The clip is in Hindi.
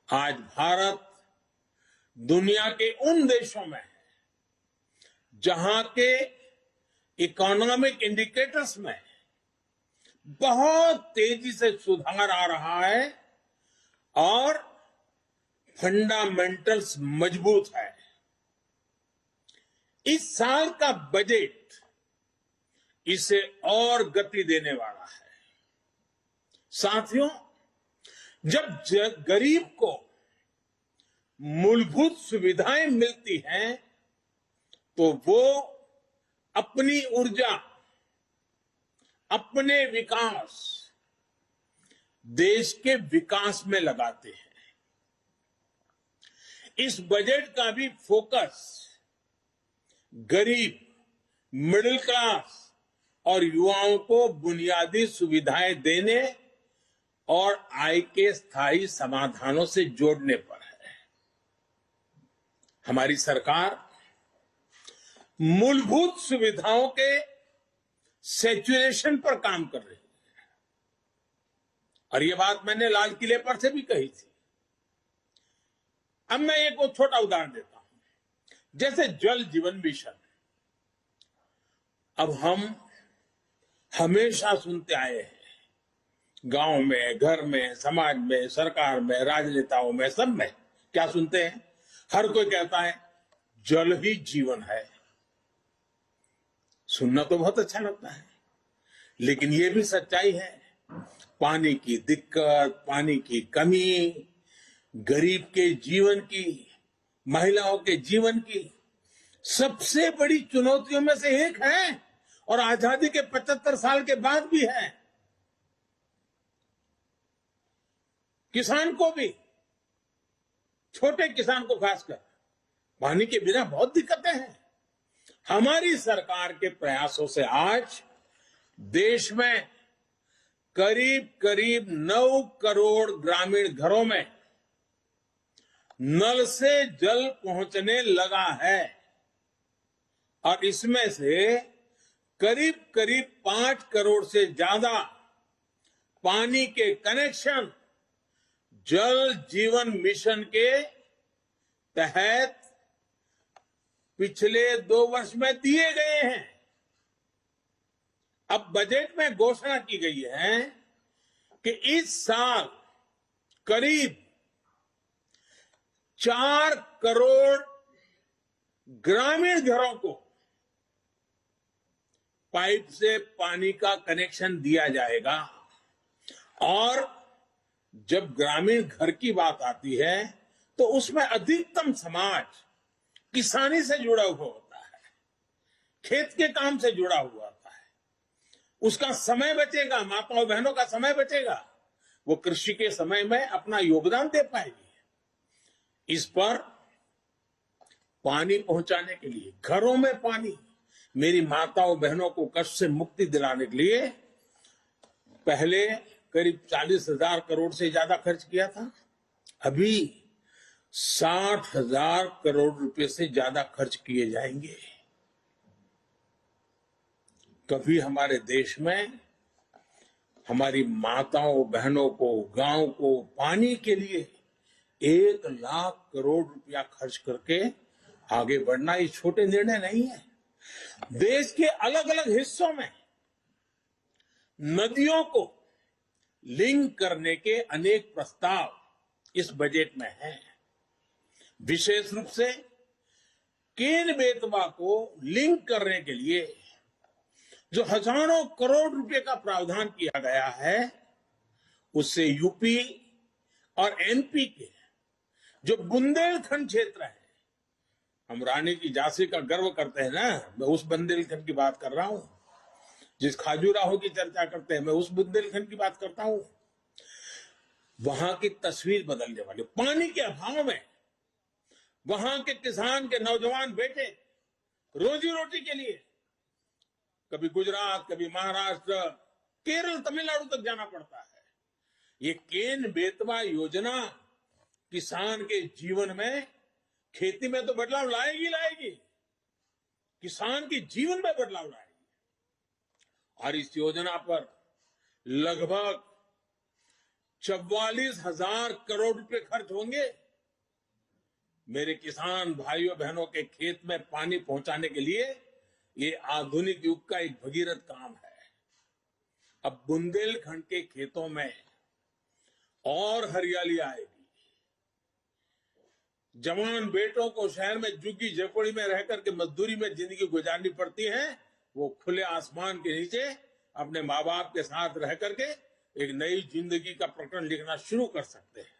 आज भारत दुनिया के उन देशों में है जहां के इकोनॉमिक इंडिकेटर्स में बहुत तेजी से सुधार आ रहा है और फंडामेंटल्स मजबूत है। इस साल का बजट इसे और गति देने वाला है। साथियों, जब गरीब को मूलभूत सुविधाएं मिलती हैं तो वो अपनी ऊर्जा, अपने विकास, देश के विकास में लगाते हैं। इस बजट का भी फोकस गरीब, मिडिल क्लास और युवाओं को बुनियादी सुविधाएं देने और आय के स्थायी समाधानों से जोड़ने पर है। हमारी सरकार मूलभूत सुविधाओं के सैचुरेशन पर काम कर रही है और ये बात मैंने लाल किले पर से भी कही थी। अब मैं एक छोटा उदाहरण देता हूं, जैसे जल जीवन मिशन। अब हम हमेशा सुनते आए हैं, गांव में, घर में, समाज में, सरकार में, राजनेताओं में, सब में क्या सुनते हैं? हर कोई कहता है जल ही जीवन है। सुनना तो बहुत अच्छा लगता है, लेकिन ये भी सच्चाई है, पानी की दिक्कत, पानी की कमी गरीब के जीवन की, महिलाओं के जीवन की सबसे बड़ी चुनौतियों में से एक है और आजादी के 75 साल के बाद भी है। किसान को भी, छोटे किसान को खासकर, पानी के बिना बहुत दिक्कतें हैं। हमारी सरकार के प्रयासों से आज देश में करीब करीब 9 करोड़ ग्रामीण घरों में नल से जल पहुंचने लगा है और इसमें से करीब करीब 5 करोड़ से ज्यादा पानी के कनेक्शन जल जीवन मिशन के तहत पिछले 2 वर्ष में दिए गए हैं। अब बजट में घोषणा की गई है कि इस साल करीब 4 करोड़ ग्रामीण घरों को पाइप से पानी का कनेक्शन दिया जाएगा। और जब ग्रामीण घर की बात आती है तो उसमें अधिकतम समाज किसानी से जुड़ा हुआ होता है, खेत के काम से जुड़ा हुआ होता है। उसका समय बचेगा, माताओं बहनों का समय बचेगा, वो कृषि के समय में अपना योगदान दे पाएगी। इस पर पानी पहुंचाने के लिए, घरों में पानी, मेरी माताओं बहनों को कष्ट से मुक्ति दिलाने के लिए पहले करीब 40,000 करोड़ से ज्यादा खर्च किया था। अभी 60,000 करोड़ रुपए से ज्यादा खर्च किए जाएंगे। कभी हमारे देश में हमारी माताओं बहनों को, गांव को पानी के लिए 1 लाख करोड़ रुपया खर्च करके आगे बढ़ना ये छोटे निर्णय नहीं है। देश के अलग अलग हिस्सों में नदियों को लिंक करने के अनेक प्रस्ताव इस बजट में हैं। विशेष रूप से केन बेतवा को लिंक करने के लिए जो हजारों करोड़ रुपए का प्रावधान किया गया है, उससे यूपी और एमपी के जो बुंदेलखंड क्षेत्र है, हम रानी की झांसी का गर्व करते हैं ना, मैं उस बुंदेलखंड की बात कर रहा हूं। जिस खाजूराहो की चर्चा करते हैं, मैं उस बुंदेलखंड की बात करता हूं। वहां की तस्वीर बदलने वाली, पानी के अभाव में वहां के किसान के नौजवान बेटे रोजी रोटी के लिए कभी गुजरात, कभी महाराष्ट्र, केरल, तमिलनाडु तक जाना पड़ता है। ये केन बेतवा योजना किसान के जीवन में, खेती में तो बदलाव लाएगी, किसान के जीवन में बदलाव लाएगी। और इस योजना पर लगभग 44,000 करोड़ रुपए खर्च होंगे। मेरे किसान भाइयों बहनों के खेत में पानी पहुंचाने के लिए ये आधुनिक युग का एक भगीरथ काम है। अब बुंदेलखंड के खेतों में और हरियाली आएगी। जवान बेटों को शहर में झुग्गी झोपड़ी में रह करके मजदूरी में जिंदगी गुजारनी पड़ती है, वो खुले आसमान के नीचे अपने माँ बाप के साथ रह करके एक नई जिंदगी का प्रकरण लिखना शुरू कर सकते हैं।